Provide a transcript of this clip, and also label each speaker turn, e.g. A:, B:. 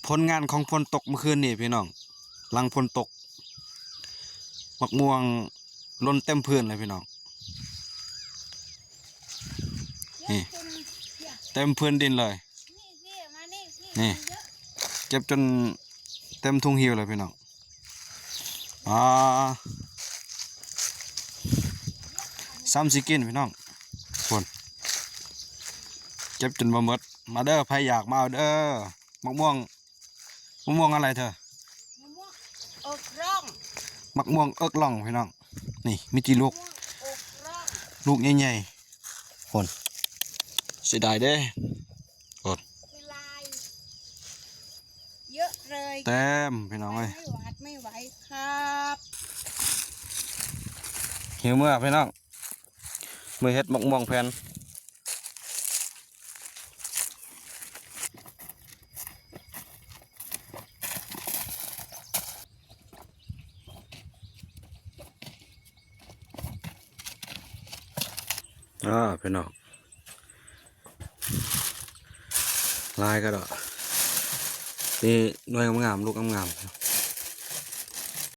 A: ผลงานของฝนตกเมื่อคืนนี่พี่น้องหลังฝนตกมักม่วงล้นเต็มพื้นเลยพี่น้องนี่เต็มพื้นดินเลยนี่เก็บจนเต็มทุ่งหิวเลยพี่น้อง3-4กินพี่น้องคนเก็บจนบ่หมดมาเด้อใครอยากมาเอาเด้อมะม่วงอะไรเธอ
B: มะม่วงเอิกร่อง
A: มะม่วงเอิกล่องพี่น้องนี่มีกี่ลูกลูกใหญ่ๆคนเสียดายเด้คน
B: เยอะเลย
A: เต็มพี่น้องเลย
B: ไม่ไหวครับ
A: หิวเมื่อพี่น้องมือเฮ็ดมะม่วงแผ่นพี่น้องลายก็ดอกนี่หน่วยงามๆลูกงามๆ